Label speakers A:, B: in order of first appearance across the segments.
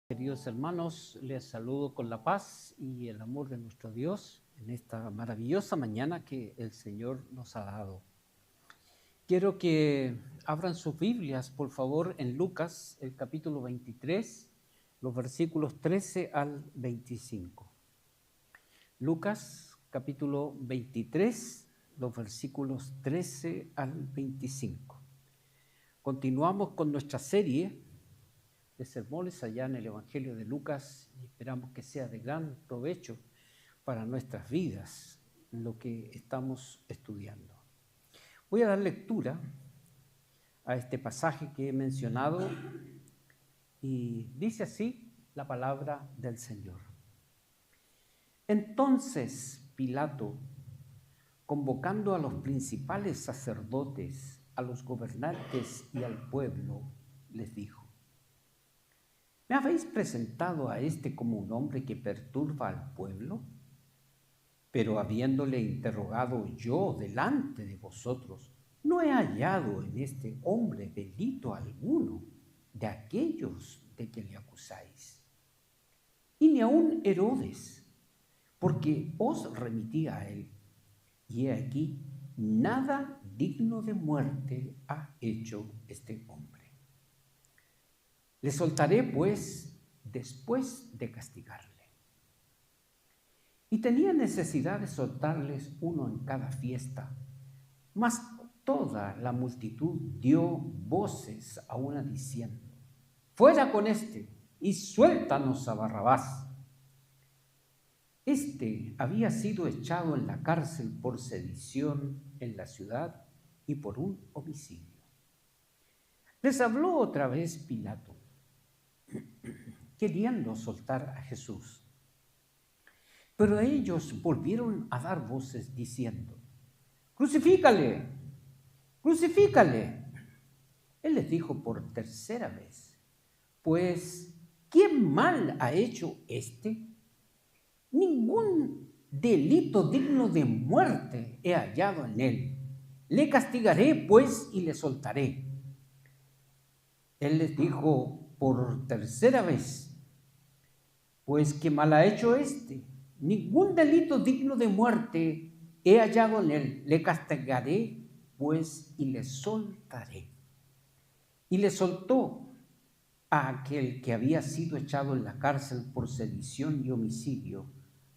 A: Queridos hermanos, les saludo con la paz y el amor de nuestro Dios en esta maravillosa mañana que el Señor nos ha dado. Quiero que abran sus Biblias, por favor, en Lucas, el capítulo 23, los versículos 13 al 25. Lucas, capítulo 23, los versículos 13 al 25. Continuamos con nuestra serie de sermones allá en el Evangelio de Lucas y esperamos que sea de gran provecho para nuestras vidas lo que estamos estudiando. Voy a dar lectura a este pasaje que he mencionado y dice así la palabra del Señor. Entonces Pilato, convocando a los principales sacerdotes, a los gobernantes y al pueblo, les dijo: ¿me habéis presentado a este como un hombre que perturba al pueblo? Pero habiéndole interrogado yo delante de vosotros, no he hallado en este hombre delito alguno de aquellos de que le acusáis. Y ni aun Herodes, porque os remití a él. Y he aquí, nada digno de muerte ha hecho este hombre. Le soltaré, pues, después de castigarle. Y tenía necesidad de soltarles uno en cada fiesta, mas toda la multitud dio voces a una diciendo: fuera con éste y suéltanos a Barrabás. Este había sido echado en la cárcel por sedición en la ciudad y por un homicidio. Les habló otra vez Pilato, queriendo soltar a Jesús. Pero ellos volvieron a dar voces diciendo: ¡crucifícale! ¡Crucifícale! Él les dijo por tercera vez: pues, ¿qué mal ha hecho éste? Ningún delito digno de muerte he hallado en él. Le castigaré, pues, y le soltaré. Él les dijo por tercera vez: pues, ¿qué mal ha hecho éste? Ningún delito digno de muerte he hallado en él. Le castigaré, pues, y le soltaré. Y le soltó a aquel que había sido echado en la cárcel por sedición y homicidio,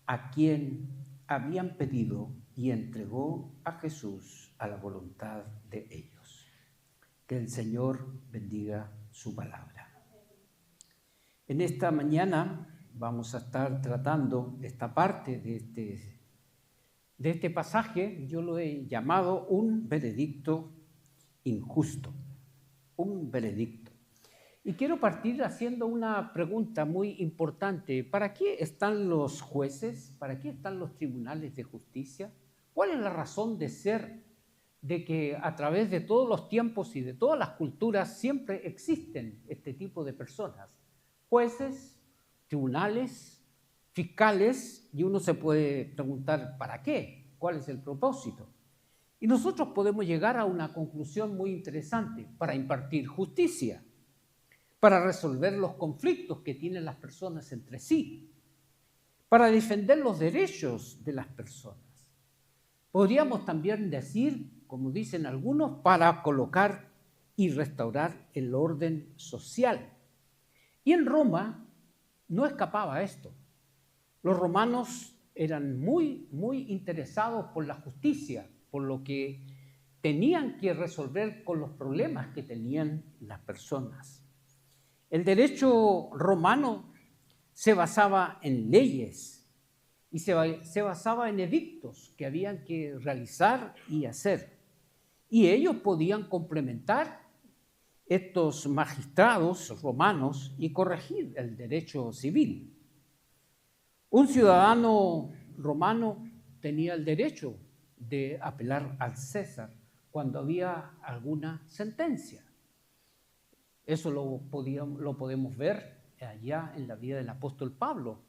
A: a quien habían pedido, y entregó a Jesús a la voluntad de ellos. Que el Señor bendiga su palabra. En esta mañana vamos a estar tratando esta parte de este pasaje. Yo lo he llamado un veredicto injusto, un veredicto. Y quiero partir haciendo una pregunta muy importante. ¿Para qué están los jueces? ¿Para qué están los tribunales de justicia? ¿Cuál es la razón de ser de que a través de todos los tiempos y de todas las culturas siempre existen este tipo de personas? Jueces, tribunales, fiscales, y uno se puede preguntar ¿para qué? ¿Cuál es el propósito? Y nosotros podemos llegar a una conclusión muy interesante: para impartir justicia, para resolver los conflictos que tienen las personas entre sí, para defender los derechos de las personas. Podríamos también decir, como dicen algunos, para colocar y restaurar el orden social. Y en Roma no escapaba a esto. Los romanos eran muy interesados por la justicia, por lo que tenían que resolver con los problemas que tenían las personas. El derecho romano se basaba en leyes y se basaba en edictos que habían que realizar y hacer. Y ellos podían complementar estos magistrados romanos y corregir el derecho civil. Un ciudadano romano tenía el derecho de apelar al César cuando había alguna sentencia. Eso lo podemos ver allá en la vida del apóstol Pablo,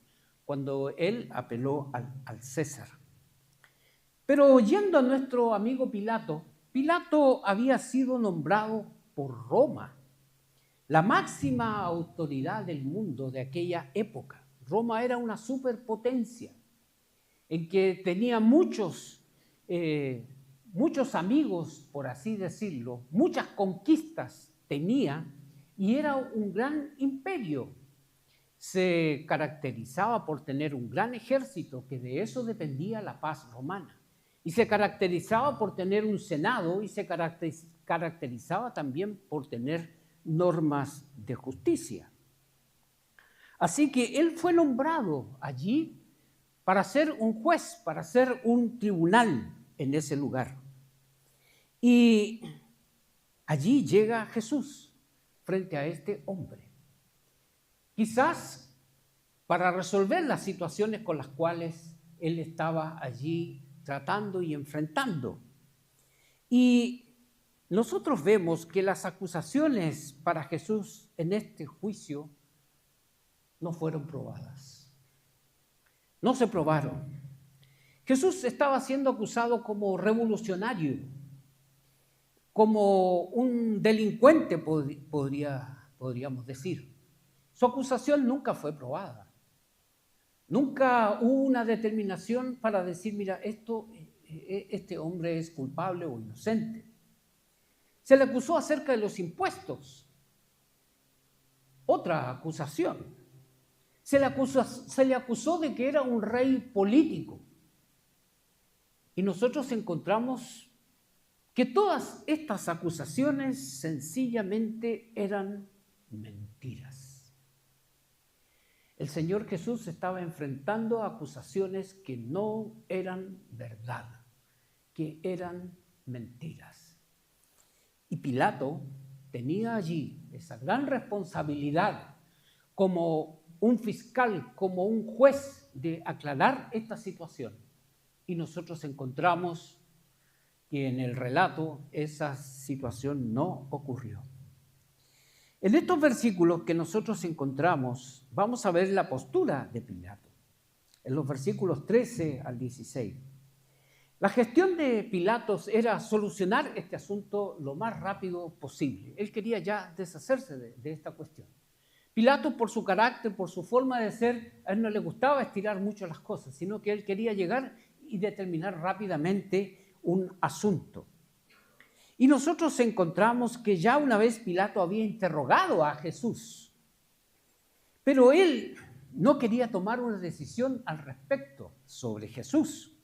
A: cuando él apeló al César. Pero yendo a nuestro amigo Pilato, Pilato había sido nombrado por Roma. la máxima autoridad del mundo de aquella época. Roma era una superpotencia en que tenía muchos amigos, por así decirlo, muchas conquistas tenía y era un gran imperio. Se caracterizaba por tener un gran ejército, que de eso dependía la paz romana. Y se caracterizaba por tener un senado y se caracterizaba también por tener normas de justicia. Así que él fue nombrado allí para ser un juez, para ser un tribunal en ese lugar. Y allí llega Jesús frente a este hombre. Quizás para resolver las situaciones con las cuales él estaba allí tratando y enfrentando. Y nosotros vemos que las acusaciones para Jesús en este juicio no fueron probadas. No se probaron. Jesús estaba siendo acusado como revolucionario, como un delincuente, podríamos decir. Su acusación nunca fue probada. Nunca hubo una determinación para decir, mira, este hombre es culpable o inocente. Se le acusó acerca de los impuestos. Otra acusación. Se le acusó de que era un rey político. Y nosotros encontramos que todas estas acusaciones sencillamente eran mentiras. El Señor Jesús estaba enfrentando acusaciones que no eran verdad, que eran mentiras. Y Pilato tenía allí esa gran responsabilidad como un fiscal, como un juez, de aclarar esta situación. Y nosotros encontramos que en el relato esa situación no ocurrió. En estos versículos que nosotros encontramos, vamos a ver la postura de Pilato. En los versículos 13 al 16. La gestión de Pilatos era solucionar este asunto lo más rápido posible. Él quería ya deshacerse de esta cuestión. Pilato, por su carácter, por su forma de ser, a él no le gustaba estirar mucho las cosas, sino que él quería llegar y determinar rápidamente un asunto. Y nosotros encontramos que ya una vez Pilato había interrogado a Jesús, pero él no quería tomar una decisión al respecto sobre Jesús.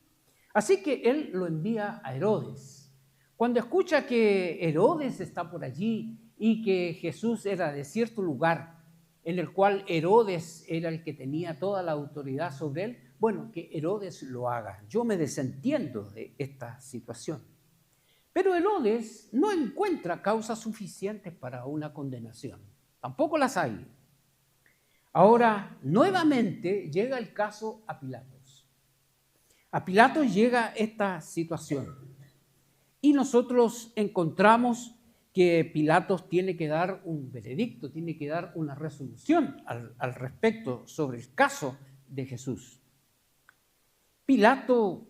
A: Así que él lo envía a Herodes. Cuando escucha que Herodes está por allí y que Jesús era de cierto lugar en el cual Herodes era el que tenía toda la autoridad sobre él, bueno, que Herodes lo haga. Yo me desentiendo de esta situación. Pero Herodes no encuentra causas suficientes para una condenación. Tampoco las hay. Ahora, nuevamente llega el caso a Pilatos. A Pilatos llega esta situación. Y nosotros encontramos que Pilatos tiene que dar un veredicto, tiene que dar una resolución al respecto sobre el caso de Jesús. Pilato,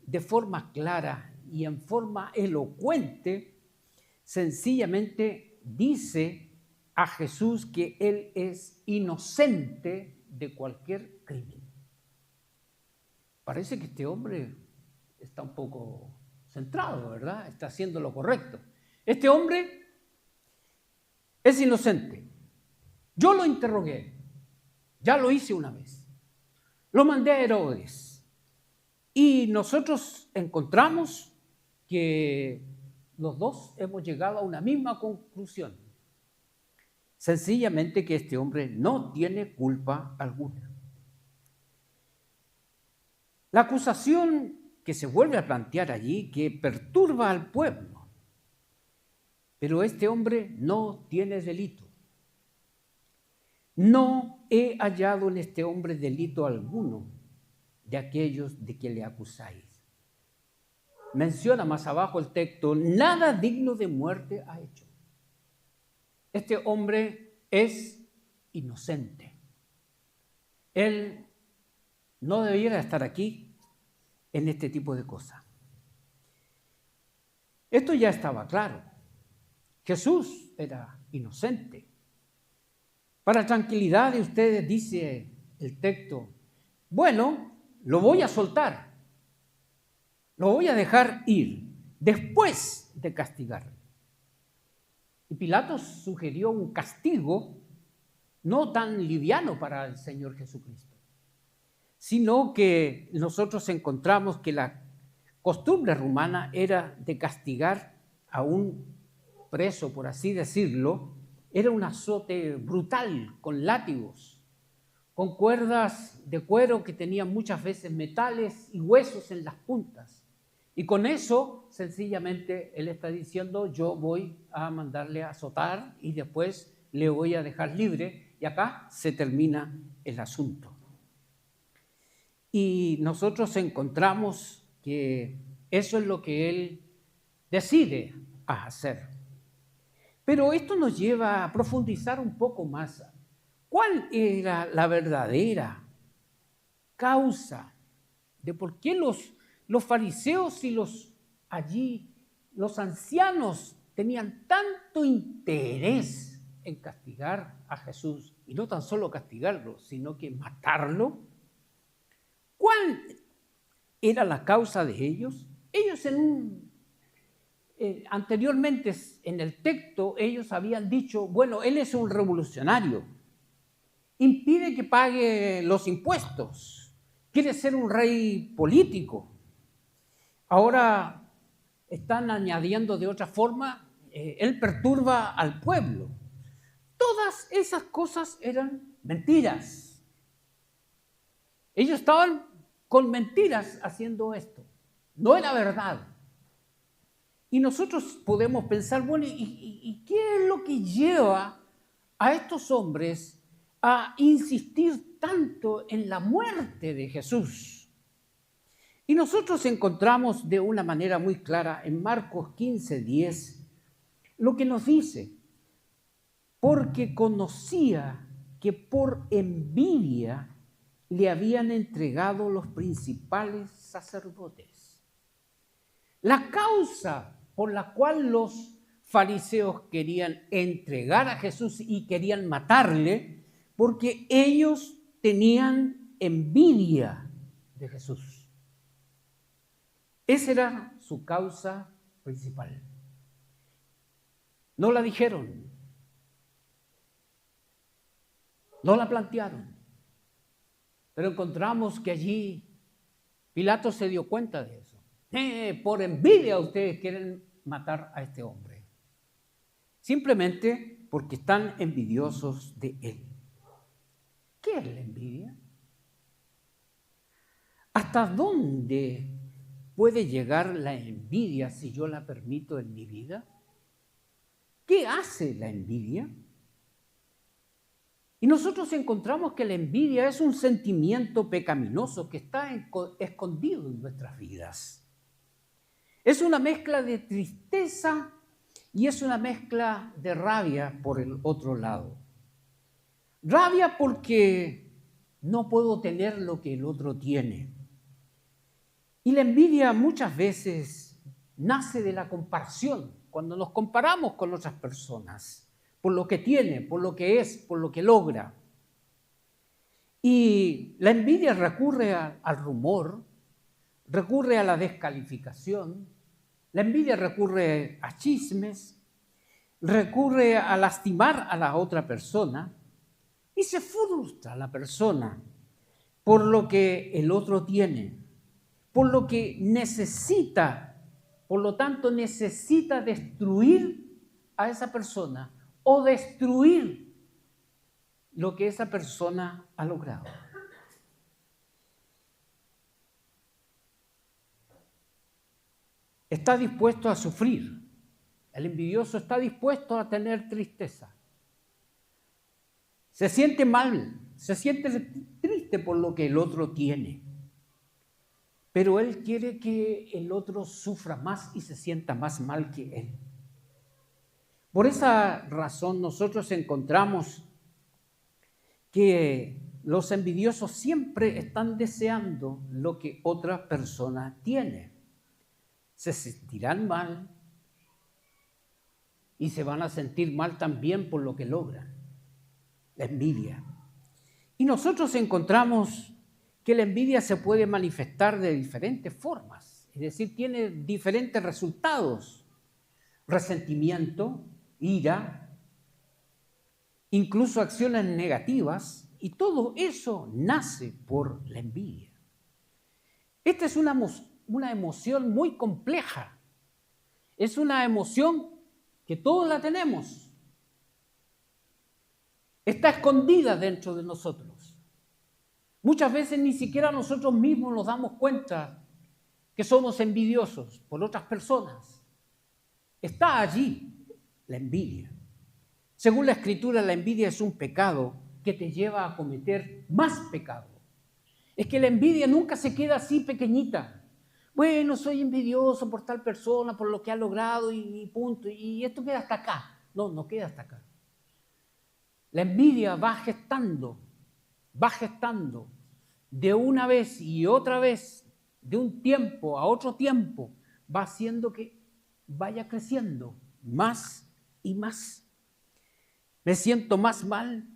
A: de forma clara y en forma elocuente, sencillamente dice a Jesús que él es inocente de cualquier crimen. Parece que este hombre está un poco centrado, ¿verdad? Está haciendo lo correcto. Este hombre es inocente. Yo lo interrogué. Ya lo hice una vez. Lo mandé a Herodes. Y nosotros encontramos que los dos hemos llegado a una misma conclusión. Sencillamente que este hombre no tiene culpa alguna. La acusación que se vuelve a plantear allí, que perturba al pueblo, pero este hombre no tiene delito. No he hallado en este hombre delito alguno de aquellos de que le acusáis. Menciona más abajo el texto, nada digno de muerte ha hecho. Este hombre es inocente. Él no debiera estar aquí en este tipo de cosas. Esto ya estaba claro. Jesús era inocente. Para tranquilidad de ustedes, dice el texto, bueno, lo voy a soltar, lo voy a dejar ir después de castigarlo. Y Pilato sugirió un castigo no tan liviano para el Señor Jesucristo, sino que nosotros encontramos que la costumbre romana era de castigar a un preso, por así decirlo, era un azote brutal con látigos, con cuerdas de cuero que tenían muchas veces metales y huesos en las puntas. Y con eso, sencillamente, él está diciendo, yo voy a mandarle a azotar y después le voy a dejar libre, y acá se termina el asunto. Y nosotros encontramos que eso es lo que él decide hacer. Pero esto nos lleva a profundizar un poco más. ¿Cuál era la verdadera causa de por qué los fariseos y los ancianos tenían tanto interés en castigar a Jesús? Y no tan solo castigarlo, sino que matarlo. ¿Cuál era la causa de ellos? Ellos anteriormente en el texto, ellos habían dicho, bueno, él es un revolucionario, impide que pague los impuestos, quiere ser un rey político. Ahora están añadiendo de otra forma, él perturba al pueblo. Todas esas cosas eran mentiras. Ellos estaban con mentiras haciendo esto. No era verdad. Y nosotros podemos pensar, bueno, ¿y qué es lo que lleva a estos hombres a insistir tanto en la muerte de Jesús? Y nosotros encontramos de una manera muy clara en Marcos 15:10 lo que nos dice, porque conocía que por envidia le habían entregado los principales sacerdotes. La causa por la cual los fariseos querían entregar a Jesús y querían matarle, porque ellos tenían envidia de Jesús. Esa era su causa principal. No la dijeron, no la plantearon, pero encontramos que allí Pilato se dio cuenta de eso. Por envidia ustedes quieren matar a este hombre, simplemente porque están envidiosos de él. ¿Qué es la envidia? ¿Hasta dónde puede llegar la envidia si yo la permito en mi vida? ¿Qué hace la envidia? Y nosotros encontramos que la envidia es un sentimiento pecaminoso que está escondido en nuestras vidas. Es una mezcla de tristeza y es una mezcla de rabia por el otro lado. Rabia porque no puedo tener lo que el otro tiene. Y la envidia muchas veces nace de la comparación, cuando nos comparamos con otras personas, por lo que tiene, por lo que es, por lo que logra. Y la envidia recurre al rumor, recurre a la descalificación, la envidia recurre a chismes, recurre a lastimar a la otra persona y se frustra a la persona por lo que el otro tiene, por lo que necesita, por lo tanto necesita destruir a esa persona o destruir lo que esa persona ha logrado. Está dispuesto a sufrir. El envidioso está dispuesto a tener tristeza. Se siente mal, se siente triste por lo que el otro tiene. Pero él quiere que el otro sufra más y se sienta más mal que él. Por esa razón nosotros encontramos que los envidiosos siempre están deseando lo que otra persona tiene. Se sentirán mal y se van a sentir mal también por lo que logran. la envidia. Y nosotros encontramos que la envidia se puede manifestar de diferentes formas, es decir, tiene diferentes resultados: resentimiento, ira, incluso acciones negativas, y todo eso nace por la envidia. Esta es una emoción muy compleja, es una emoción que todos la tenemos, está escondida dentro de nosotros. Muchas veces ni siquiera nosotros mismos nos damos cuenta que somos envidiosos por otras personas. Está allí la envidia. Según la Escritura, la envidia es un pecado que te lleva a cometer más pecado. Es que la envidia nunca se queda así pequeñita. Bueno, soy envidioso por tal persona, por lo que ha logrado y punto. Y esto queda hasta acá. No, no queda hasta acá. La envidia va gestando de una vez y otra vez, de un tiempo a otro tiempo, va haciendo que vaya creciendo más y más. Me siento más mal,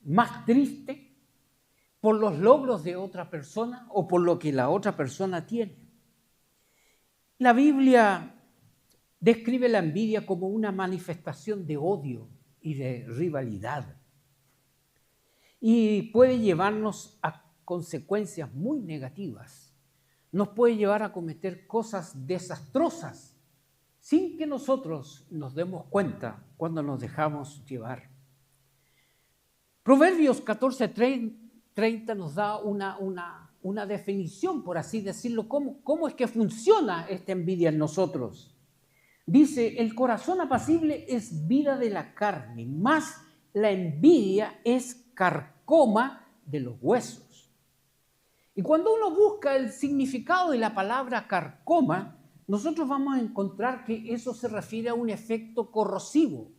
A: más triste por los logros de otra persona o por lo que la otra persona tiene. La Biblia describe la envidia como una manifestación de odio y de rivalidad. Y puede llevarnos a consecuencias muy negativas. Nos puede llevar a cometer cosas desastrosas sin que nosotros nos demos cuenta cuando nos dejamos llevar. Proverbios 14:30 nos da una definición, por así decirlo, cómo es que funciona esta envidia en nosotros. Dice: el corazón apacible es vida de la carne, mas la envidia es carcoma de los huesos. Y cuando uno busca el significado de la palabra carcoma, nosotros vamos a encontrar que eso se refiere a un efecto corrosivo.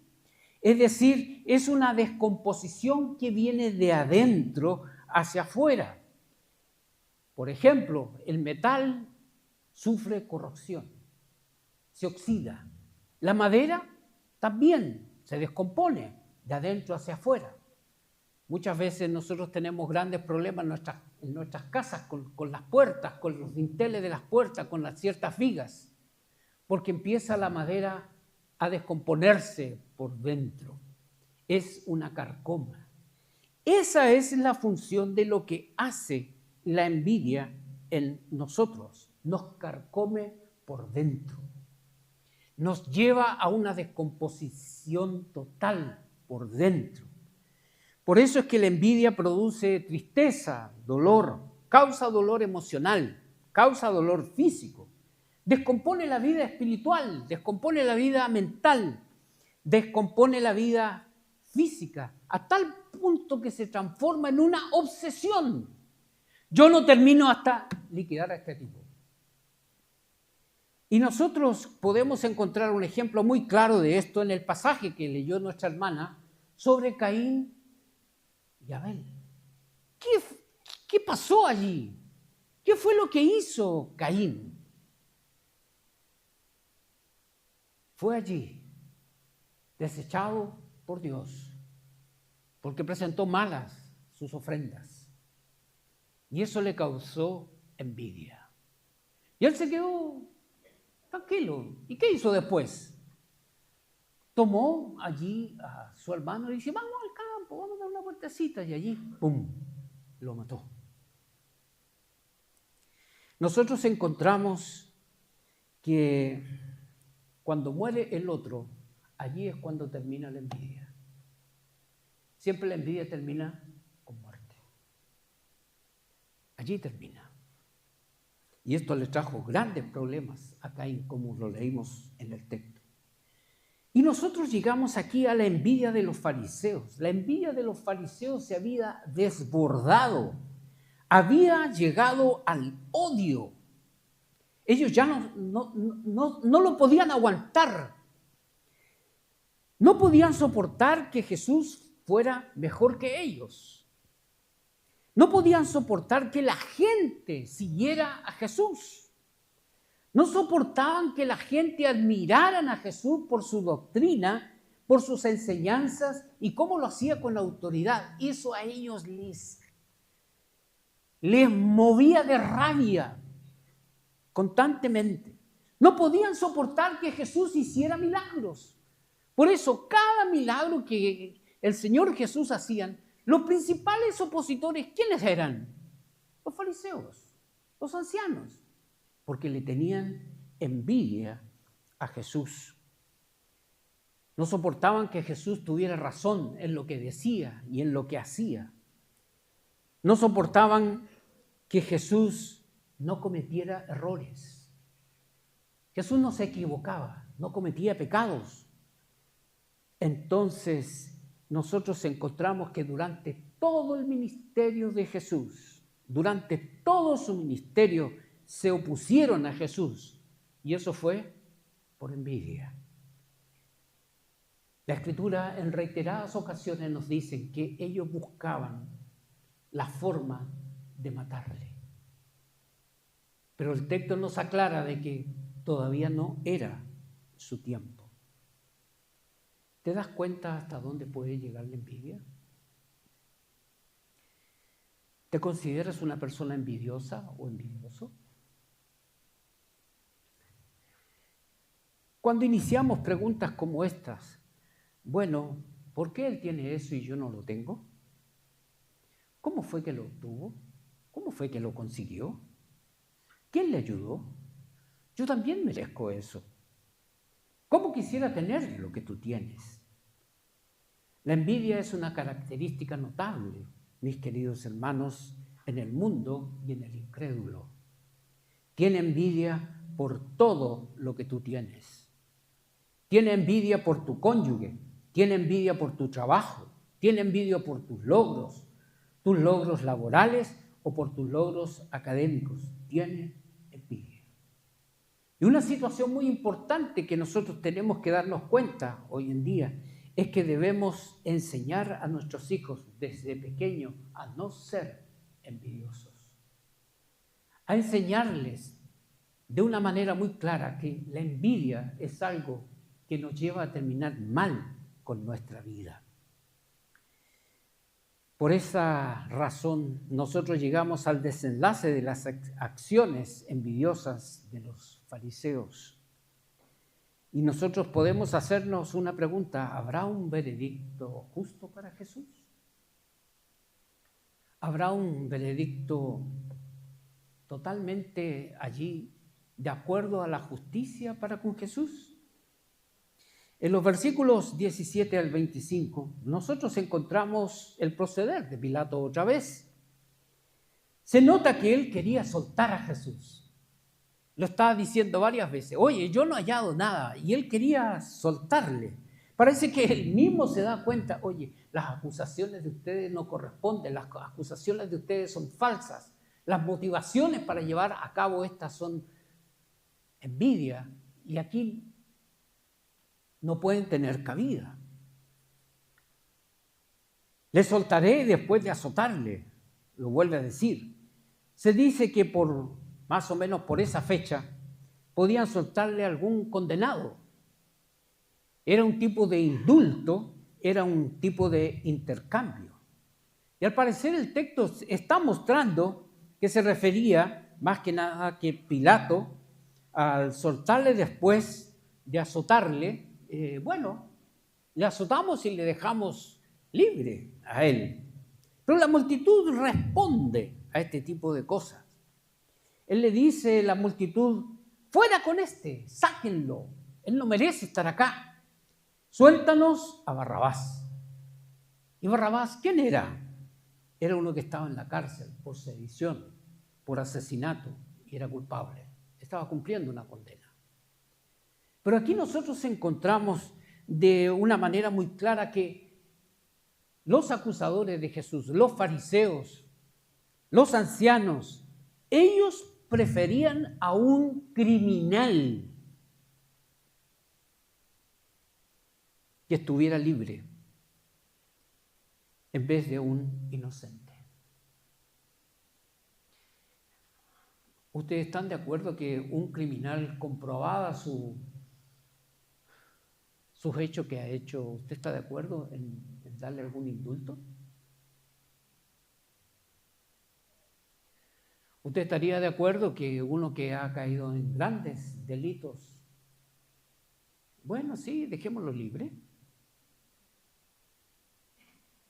A: Es decir, es una descomposición que viene de adentro hacia afuera. Por ejemplo, el metal sufre corrosión, se oxida. La madera también se descompone de adentro hacia afuera. Muchas veces nosotros tenemos grandes problemas en nuestras casas con las puertas, con los dinteles de las puertas, con las ciertas vigas, porque empieza la madera a descomponerse por dentro. Es una carcoma. Esa es la función de lo que hace la envidia en nosotros. Nos carcome por dentro. Nos lleva a una descomposición total por dentro. Por eso es que la envidia produce tristeza, dolor, causa dolor emocional, causa dolor físico, descompone la vida espiritual, descompone la vida mental, descompone la vida física, a tal punto que se transforma en una obsesión. Yo no termino hasta liquidar a este tipo. Y nosotros podemos encontrar un ejemplo muy claro de esto en el pasaje que leyó nuestra hermana sobre Caín y Abel. ¿Qué pasó allí? ¿Qué fue lo que hizo Caín? Fue allí desechado por Dios porque presentó malas sus ofrendas. Y eso le causó envidia. Y él se quedó tranquilo. ¿Y qué hizo después? Tomó allí a su hermano y dice: vamos al campo, vamos a dar una vueltecita. Y allí, ¡pum!, lo mató. Nosotros encontramos que cuando muere el otro, allí es cuando termina la envidia. Siempre la envidia termina con muerte. Allí termina. Y esto le trajo grandes problemas a Caín, como lo leímos en el texto. Y nosotros llegamos aquí a la envidia de los fariseos. La envidia de los fariseos se había desbordado, había llegado al odio. Ellos ya no lo podían aguantar. No podían soportar que Jesús fuera mejor que ellos. No podían soportar que la gente siguiera a Jesús. No soportaban que la gente admiraran a Jesús por su doctrina, por sus enseñanzas y cómo lo hacía con autoridad. Eso a ellos les movía de rabia constantemente. No podían soportar que Jesús hiciera milagros. Por eso, cada milagro que el Señor Jesús hacía, los principales opositores, ¿quiénes eran? Los fariseos, los ancianos, porque le tenían envidia a Jesús. No soportaban que Jesús tuviera razón en lo que decía y en lo que hacía. No soportaban que Jesús no cometiera errores. Jesús no se equivocaba, no cometía pecados. Entonces, nosotros encontramos que durante todo el ministerio de Jesús, durante todo su ministerio, se opusieron a Jesús. Y eso fue por envidia. La Escritura en reiteradas ocasiones nos dice que ellos buscaban la forma de matarle. Pero el texto nos aclara de que todavía no era su tiempo. ¿Te das cuenta hasta dónde puede llegar la envidia? ¿Te consideras una persona envidiosa o envidioso? Cuando iniciamos preguntas como estas, bueno, ¿por qué él tiene eso y yo no lo tengo? ¿Cómo fue que lo obtuvo? ¿Cómo fue que lo consiguió? ¿Quién le ayudó? Yo también merezco eso. ¿Cómo quisiera tener lo que tú tienes? La envidia es una característica notable, mis queridos hermanos, en el mundo y en el incrédulo. Tiene envidia por todo lo que tú tienes. Tiene envidia por tu cónyuge, tiene envidia por tu trabajo, tiene envidia por tus logros laborales o por tus logros académicos. Tiene envidia. Y una situación muy importante que nosotros tenemos que darnos cuenta hoy en día es que debemos enseñar a nuestros hijos desde pequeños a no ser envidiosos. A enseñarles de una manera muy clara que la envidia es algo que nos lleva a terminar mal con nuestra vida. Por esa razón, nosotros llegamos al desenlace de las acciones envidiosas de los fariseos. Y nosotros podemos hacernos una pregunta: ¿habrá un veredicto justo para Jesús? ¿Habrá un veredicto totalmente allí de acuerdo a la justicia para con Jesús? En los versículos 17 al 25, nosotros encontramos el proceder de Pilato otra vez. Se nota que él quería soltar a Jesús. Lo estaba diciendo varias veces: oye, yo no he hallado nada. Y él quería soltarle. Parece que él mismo se da cuenta: oye, las acusaciones de ustedes no corresponden, las acusaciones de ustedes son falsas. Las motivaciones para llevar a cabo estas son envidia. Y aquí no pueden tener cabida. Le soltaré después de azotarle, lo vuelve a decir. Se dice que por más o menos por esa fecha podían soltarle a algún condenado. Era un tipo de indulto, era un tipo de intercambio. Y al parecer el texto está mostrando que se refería más que nada a que Pilato, al soltarle después de azotarle, le azotamos y le dejamos libre a él. Pero la multitud responde a este tipo de cosas. Él le dice a la multitud: fuera con este, sáquenlo, él no merece estar acá. Suéltanos a Barrabás. ¿Y Barrabás quién era? Era uno que estaba en la cárcel por sedición, por asesinato, y era culpable. Estaba cumpliendo una condena. Pero aquí nosotros encontramos de una manera muy clara que los acusadores de Jesús, los fariseos, los ancianos, ellos preferían a un criminal que estuviera libre en vez de un inocente. ¿Ustedes están de acuerdo que un criminal comprobada su sus hechos que ha hecho, ¿usted está de acuerdo en darle algún indulto? ¿Usted estaría de acuerdo que uno que ha caído en grandes delitos, bueno, sí, dejémoslo libre?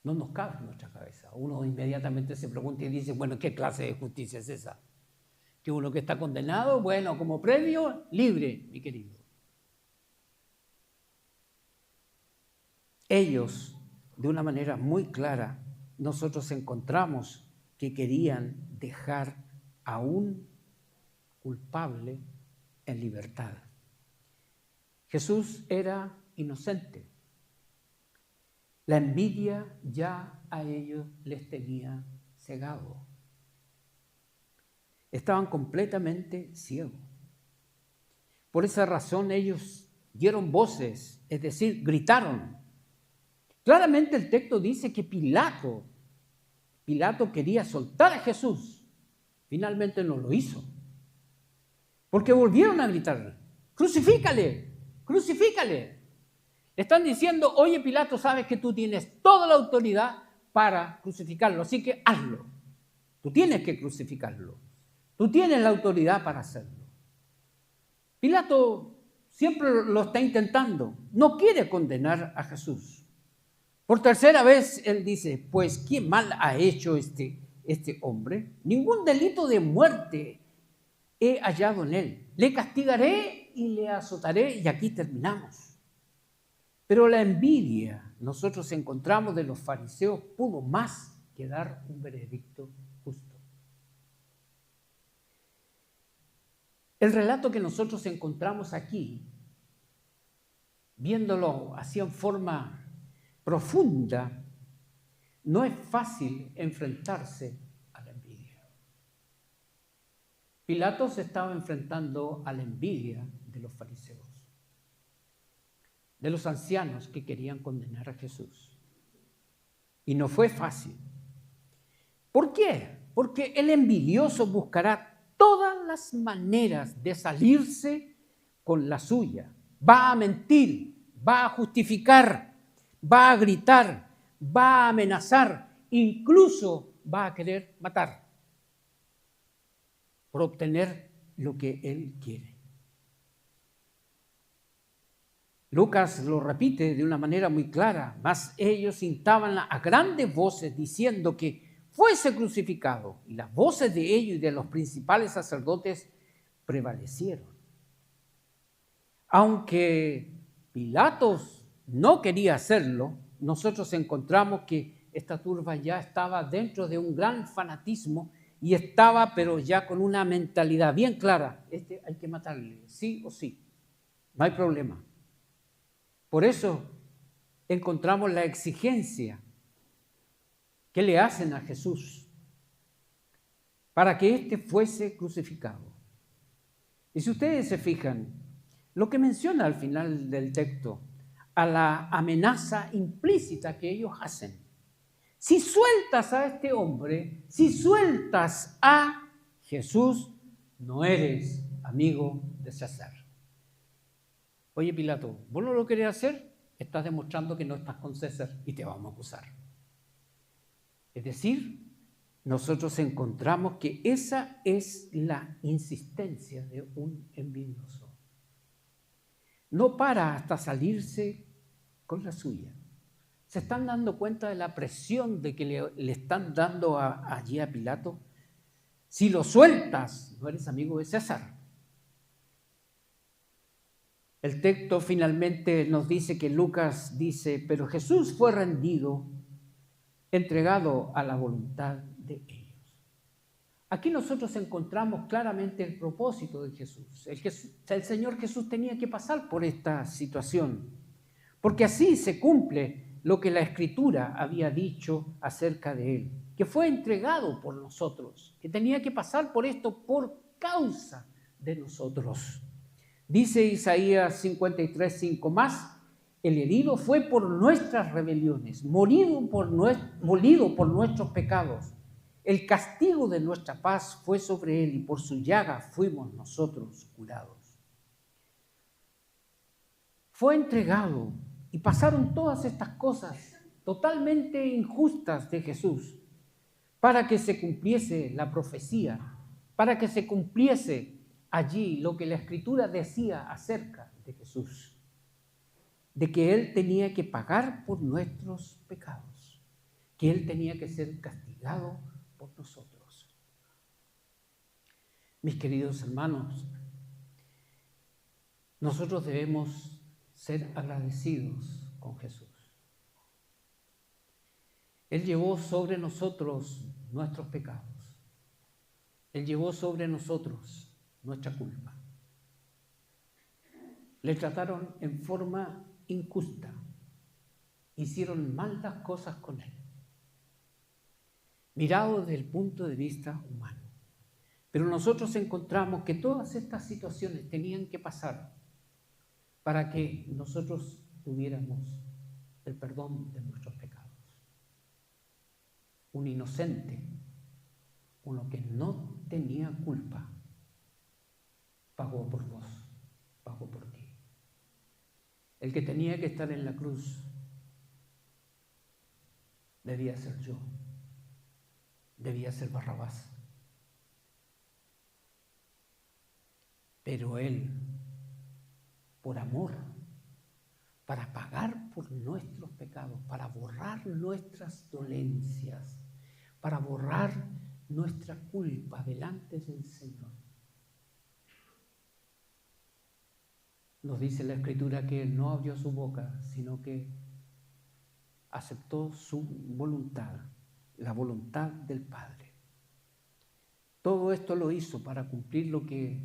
A: No nos cabe en nuestra cabeza. Uno inmediatamente se pregunta y dice, bueno, ¿qué clase de justicia es esa? Que uno que está condenado, bueno, como premio, libre, mi querido. Ellos, de una manera muy clara, nosotros encontramos que querían dejar a un culpable en libertad. Jesús era inocente. La envidia ya a ellos les tenía cegado. Estaban completamente ciegos. Por esa razón ellos dieron voces, es decir, gritaron. Claramente el texto dice que Pilato quería soltar a Jesús. Finalmente no lo hizo. Porque volvieron a gritar, crucifícale, crucifícale. Le están diciendo, oye Pilato, sabes que tú tienes toda la autoridad para crucificarlo, así que hazlo. Tú tienes que crucificarlo. Tú tienes la autoridad para hacerlo. Pilato siempre lo está intentando. No quiere condenar a Jesús. Por tercera vez él dice, pues ¿qué mal ha hecho este hombre? Ningún delito de muerte he hallado en él. Le castigaré y le azotaré y aquí terminamos. Pero la envidia, nosotros encontramos de los fariseos, pudo más que dar un veredicto justo. El relato que nosotros encontramos aquí, viéndolo así en forma profunda, no es fácil enfrentarse a la envidia. Pilato se estaba enfrentando a la envidia de los fariseos, de los ancianos que querían condenar a Jesús. Y no fue fácil. ¿Por qué? Porque el envidioso buscará todas las maneras de salirse con la suya. Va a mentir, va a justificar, va a gritar, va a amenazar, incluso va a querer matar por obtener lo que él quiere. Lucas lo repite de una manera muy clara, mas ellos instaban a grandes voces diciendo que fuese crucificado, y las voces de ellos y de los principales sacerdotes prevalecieron. Aunque Pilatos no quería hacerlo, nosotros encontramos que esta turba ya estaba dentro de un gran fanatismo y estaba, pero ya con una mentalidad bien clara, hay que matarle, sí o sí, no hay problema. Por eso encontramos la exigencia que le hacen a Jesús para que éste fuese crucificado. Y si ustedes se fijan, lo que menciona al final del texto, a la amenaza implícita que ellos hacen. Si sueltas a este hombre, si sueltas a Jesús, no eres amigo de César. Oye Pilato, ¿vos no lo querés hacer? Estás demostrando que no estás con César y te vamos a acusar. Es decir, nosotros encontramos que esa es la insistencia de un envidioso. No para hasta salirse con la suya. ¿Se están dando cuenta de la presión de que le están dando allí a Pilato? Si lo sueltas, no eres amigo de César. El texto finalmente nos dice que Lucas dice, pero Jesús fue rendido, entregado a la voluntad de ellos. Aquí nosotros encontramos claramente el propósito de Jesús. El Señor Jesús tenía que pasar por esta situación, porque así se cumple lo que la Escritura había dicho acerca de Él, que fue entregado por nosotros, que tenía que pasar por esto por causa de nosotros. Dice Isaías 53:5 más, el herido fue por nuestras rebeliones, molido por nuestros pecados. El castigo de nuestra paz fue sobre él y por su llaga fuimos nosotros curados. fue entregado y pasaron todas estas cosas totalmente injustas de Jesús para que se cumpliese la profecía, para que se cumpliese allí lo que la Escritura decía acerca de Jesús, de que Él tenía que pagar por nuestros pecados, que Él tenía que ser castigado por nosotros. Mis queridos hermanos, nosotros debemos ser agradecidos con Jesús. Él llevó sobre nosotros nuestros pecados. Él llevó sobre nosotros nuestra culpa. Le trataron en forma injusta. Hicieron mal las cosas con Él. Mirado desde el punto de vista humano. Pero nosotros encontramos que todas estas situaciones tenían que pasar para que nosotros tuviéramos el perdón de nuestros pecados. Un inocente, uno que no tenía culpa, pagó por vos, pagó por ti. El que tenía que estar en la cruz debía ser yo, debía ser Barrabás. Pero Él, por amor, para pagar por nuestros pecados, para borrar nuestras dolencias, para borrar nuestra culpa delante del Señor. Nos dice la Escritura que Él no abrió su boca, sino que aceptó su voluntad, la voluntad del Padre. Todo esto lo hizo para cumplir lo que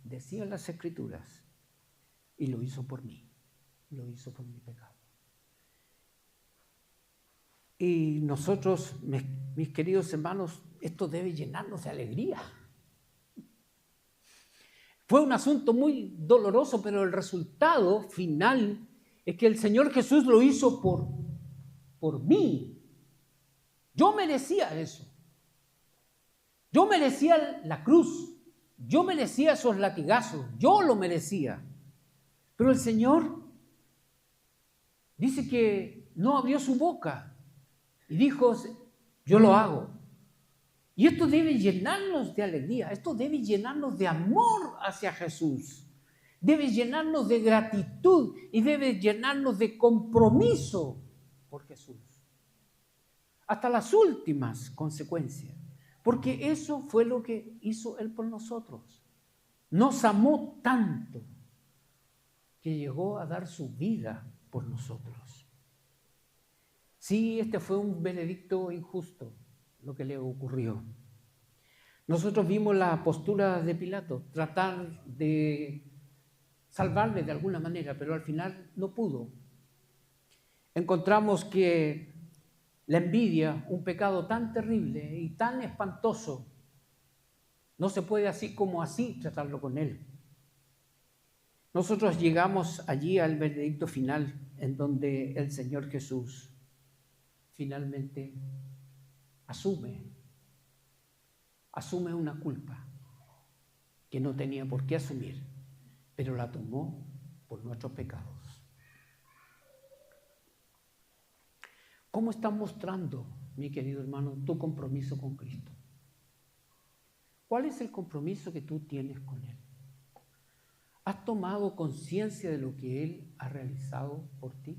A: decían las Escrituras, y lo hizo por mí, lo hizo por mi pecado. Y nosotros, mis queridos hermanos, esto debe llenarnos de alegría. Fue un asunto muy doloroso, pero el resultado final es que el Señor Jesús lo hizo por mí. Yo merecía eso. Yo merecía la cruz. Yo merecía esos latigazos. Yo lo merecía. Pero el Señor dice que no abrió su boca y dijo, yo lo hago. Y esto debe llenarnos de alegría, esto debe llenarnos de amor hacia Jesús, debe llenarnos de gratitud y debe llenarnos de compromiso por Jesús. Hasta las últimas consecuencias, porque eso fue lo que hizo Él por nosotros. Nos amó tanto que llegó a dar su vida por nosotros. Sí, este fue un veredicto injusto, lo que le ocurrió. Nosotros vimos la postura de Pilato, tratar de salvarle de alguna manera, pero al final no pudo. Encontramos que la envidia, un pecado tan terrible y tan espantoso, no se puede así como así tratarlo con él. Nosotros llegamos allí al veredicto final, en donde el Señor Jesús finalmente asume una culpa que no tenía por qué asumir, pero la tomó por nuestros pecados. ¿Cómo estás mostrando, mi querido hermano, tu compromiso con Cristo? ¿Cuál es el compromiso que tú tienes con Él? ¿Has tomado conciencia de lo que Él ha realizado por ti?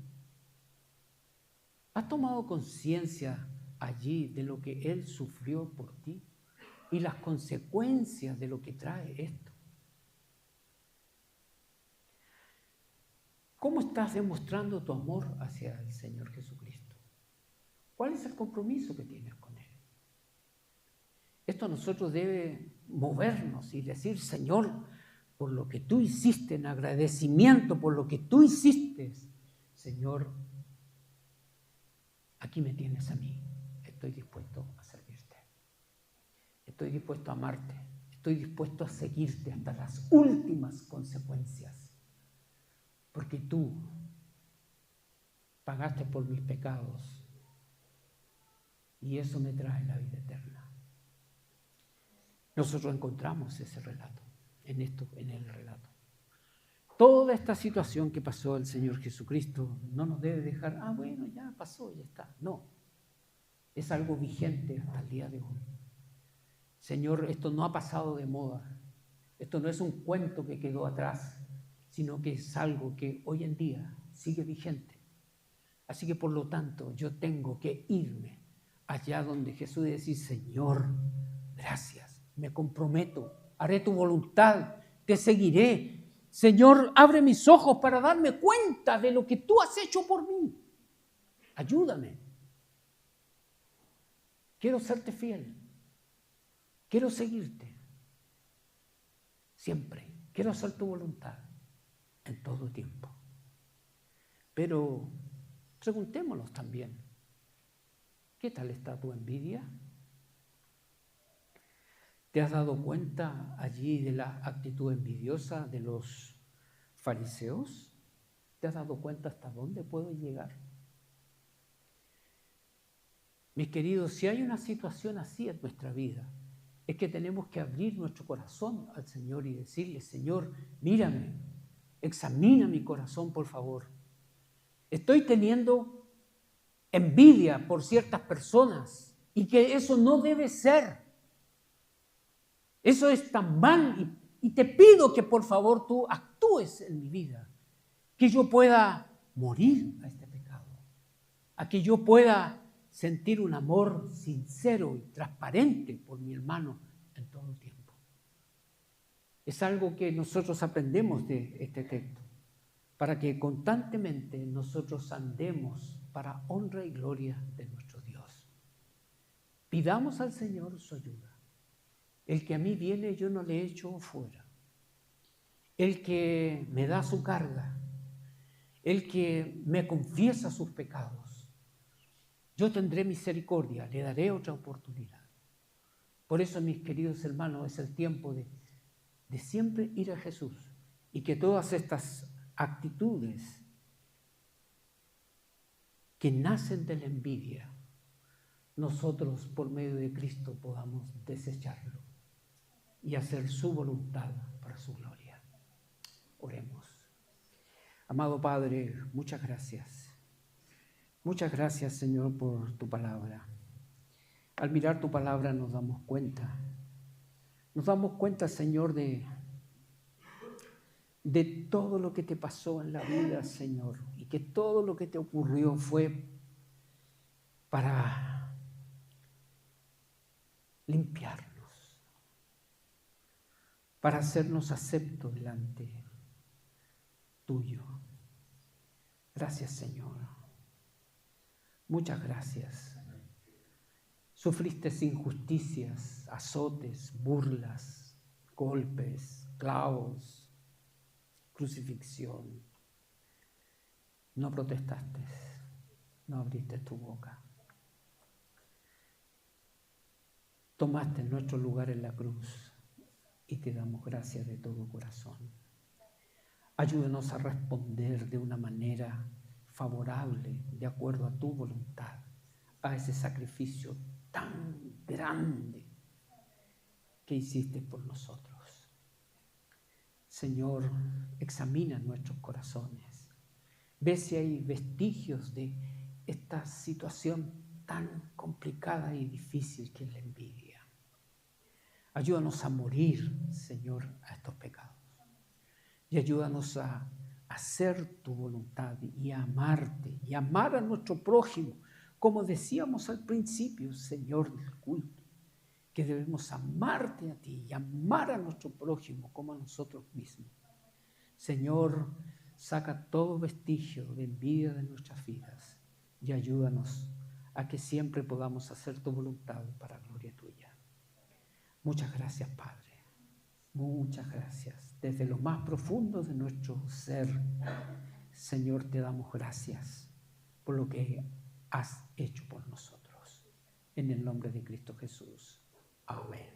A: ¿Has tomado conciencia allí de lo que Él sufrió por ti y las consecuencias de lo que trae esto? ¿Cómo estás demostrando tu amor hacia el Señor Jesucristo? ¿Cuál es el compromiso que tienes con Él? Esto a nosotros debe movernos y decir, Señor, por lo que tú hiciste, en agradecimiento por lo que tú hiciste, Señor, aquí me tienes a mí, estoy dispuesto a servirte, estoy dispuesto a amarte, estoy dispuesto a seguirte hasta las últimas consecuencias, porque tú pagaste por mis pecados y eso me trae la vida eterna. Nosotros encontramos ese relato, en el relato. toda esta situación que pasó el Señor Jesucristo no nos debe dejar, bueno, ya pasó, ya está. No, es algo vigente hasta el día de hoy. Señor, esto no ha pasado de moda. Esto no es un cuento que quedó atrás, sino que es algo que hoy en día sigue vigente. Así que por lo tanto yo tengo que irme allá donde Jesús y decir, Señor, gracias, me comprometo, haré tu voluntad, te seguiré. Señor, abre mis ojos para darme cuenta de lo que tú has hecho por mí. Ayúdame. Quiero serte fiel. Quiero seguirte. Siempre. Quiero hacer tu voluntad en todo tiempo. Pero preguntémonos también, ¿qué tal está tu envidia? ¿Te has dado cuenta allí de la actitud envidiosa de los fariseos? ¿Te has dado cuenta hasta dónde puedo llegar? Mis queridos, si hay una situación así en nuestra vida, es que tenemos que abrir nuestro corazón al Señor y decirle, Señor, mírame, examina mi corazón, por favor. Estoy teniendo envidia por ciertas personas y que eso no debe ser. Eso es tan mal y te pido que por favor tú actúes en mi vida, que yo pueda morir a este pecado, a que yo pueda sentir un amor sincero y transparente por mi hermano en todo tiempo. Es algo que nosotros aprendemos de este texto, para que constantemente nosotros andemos para honra y gloria de nuestro Dios. Pidamos al Señor su ayuda. El que a mí viene, yo no le echo fuera. El que me da su carga, el que me confiesa sus pecados, yo tendré misericordia, le daré otra oportunidad. Por eso, mis queridos hermanos, es el tiempo de siempre ir a Jesús y que todas estas actitudes que nacen de la envidia, nosotros por medio de Cristo podamos desecharlo y hacer su voluntad para su gloria. Oremos. Amado Padre, muchas gracias. Muchas gracias, Señor, por tu palabra. Al mirar tu palabra nos damos cuenta. Nos damos cuenta, Señor, de todo lo que te pasó en la vida, Señor, y que todo lo que te ocurrió fue para limpiarnos, para hacernos aceptos delante tuyo. Gracias, Señor. Muchas gracias. Sufriste injusticias, azotes, burlas, golpes, clavos, crucifixión. No protestaste, no abriste tu boca. Tomaste nuestro lugar en la cruz y te damos gracias de todo corazón. Ayúdanos a responder de una manera favorable, de acuerdo a tu voluntad, a ese sacrificio tan grande que hiciste por nosotros. Señor, examina nuestros corazones. Ve si hay vestigios de esta situación tan complicada y difícil que es la envidia. Ayúdanos a morir, Señor, a estos pecados. Y ayúdanos a hacer tu voluntad y a amarte y amar a nuestro prójimo, como decíamos al principio, Señor, del culto, que debemos amarte a ti y amar a nuestro prójimo como a nosotros mismos. Señor, saca todo vestigio de envidia de nuestras vidas y ayúdanos a que siempre podamos hacer tu voluntad para gloria tuya. Muchas gracias, Padre. Muchas gracias. Desde lo más profundo de nuestro ser, Señor, te damos gracias por lo que has hecho por nosotros. En el nombre de Cristo Jesús. Amén.